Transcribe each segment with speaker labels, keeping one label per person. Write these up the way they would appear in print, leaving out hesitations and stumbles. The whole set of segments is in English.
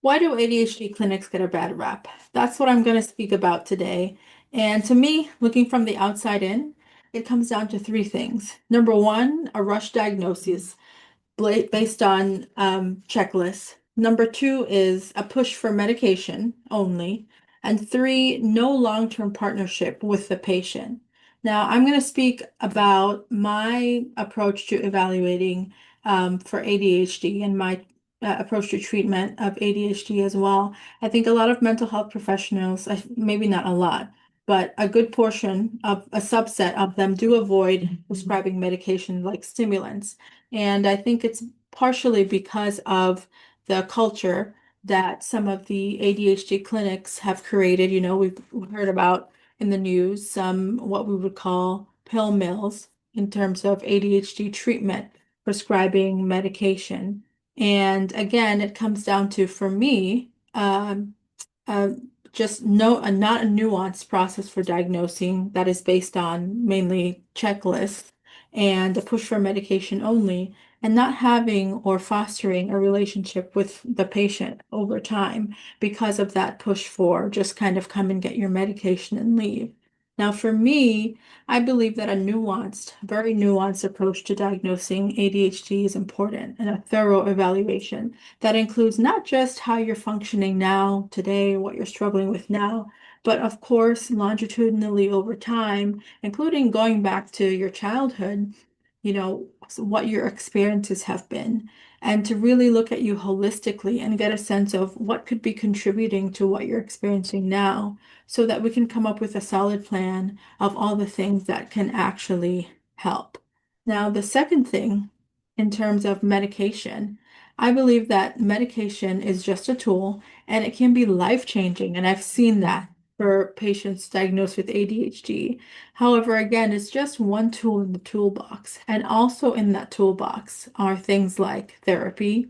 Speaker 1: Why do ADHD clinics get a bad rap? That's what I'm going to speak about today. And to me, looking from the outside in, it comes down to three things. Number one, a rush diagnosis based on checklists. Number two is a push for medication only. And three, no long-term partnership with the patient. Now, I'm going to speak about my approach to evaluating for ADHD and my approach to treatment of ADHD as well. I think a lot of mental health professionals, maybe not a lot, but a good portion of a subset of them do avoid prescribing medication like stimulants. And I think it's partially because of the culture that some of the ADHD clinics have created. We've heard about in the news some what we would call pill mills in terms of ADHD treatment, prescribing medication. And again, it comes down to, for me, uh, just not a nuanced process for diagnosing that is based on mainly checklists and a push for medication only, and not having or fostering a relationship with the patient over time because of that push for just kind of come and get your medication and leave. Now, for me, I believe that a nuanced, very nuanced approach to diagnosing ADHD is important and a thorough evaluation that includes not just how you're functioning now, today, what you're struggling with now, but of course, longitudinally over time, including going back to your childhood, what your experiences have been, and to really look at you holistically and get a sense of what could be contributing to what you're experiencing now, so that we can come up with a solid plan of all the things that can actually help. Now, the second thing, in terms of medication, I believe that medication is just a tool and it can be life-changing. And I've seen that for patients diagnosed with ADHD. However, again, it's just one tool in the toolbox. And also in that toolbox are things like therapy,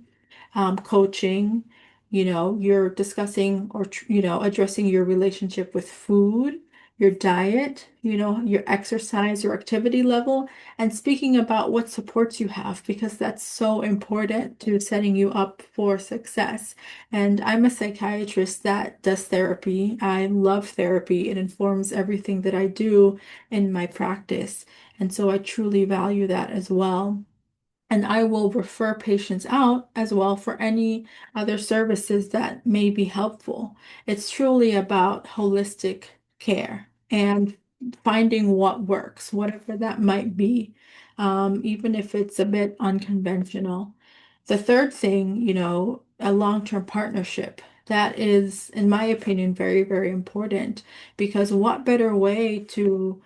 Speaker 1: coaching, you're discussing or, addressing your relationship with food, your diet, your exercise, your activity level, and speaking about what supports you have, because that's so important to setting you up for success. And I'm a psychiatrist that does therapy. I love therapy. It informs everything that I do in my practice. And so I truly value that as well. And I will refer patients out as well for any other services that may be helpful. It's truly about holistic care and finding what works, whatever that might be, even if it's a bit unconventional. The third thing, a long-term partnership. That is, in my opinion, very, very important, because what better way to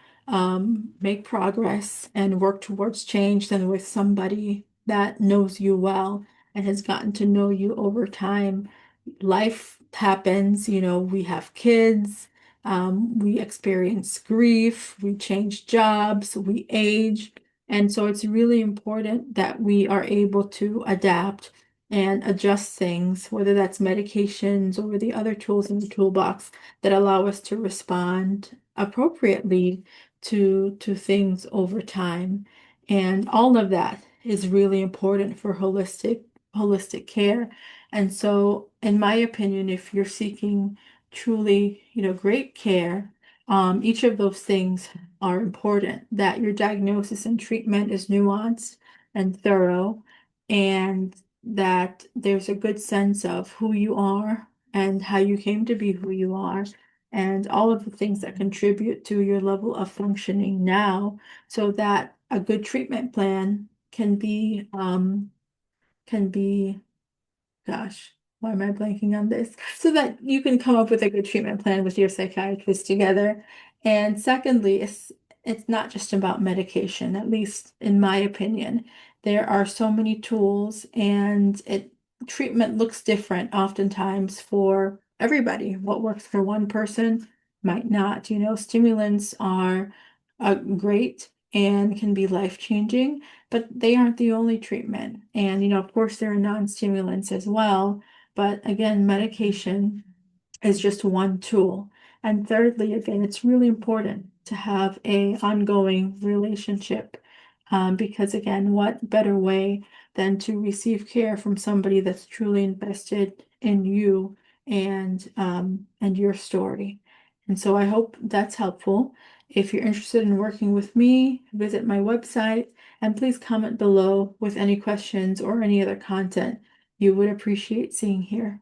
Speaker 1: make progress and work towards change than with somebody that knows you well and has gotten to know you over time. Life happens, we have kids, we experience grief, we change jobs, we age. And so it's really important that we are able to adapt and adjust things, whether that's medications or the other tools in the toolbox that allow us to respond appropriately to things over time. And all of that is really important for holistic care. And so, in my opinion, if you're seeking truly, great care, each of those things are important, that your diagnosis and treatment is nuanced and thorough, and that there's a good sense of who you are and how you came to be who you are, and all of the things that contribute to your level of functioning now, so that a good treatment plan can be, gosh, why am I blanking on this? So that you can come up with a good treatment plan with your psychiatrist together. And secondly, it's not just about medication, at least in my opinion. There are so many tools, and treatment looks different oftentimes for everybody. What works for one person might not. Stimulants are great and can be life-changing, but they aren't the only treatment. And, of course, there are non-stimulants as well. But again, medication is just one tool. And thirdly, again, it's really important to have a ongoing relationship, because again, what better way than to receive care from somebody that's truly invested in you and your story. And so I hope that's helpful. If you're interested in working with me, visit my website and please comment below with any questions or any other content you would appreciate seeing here.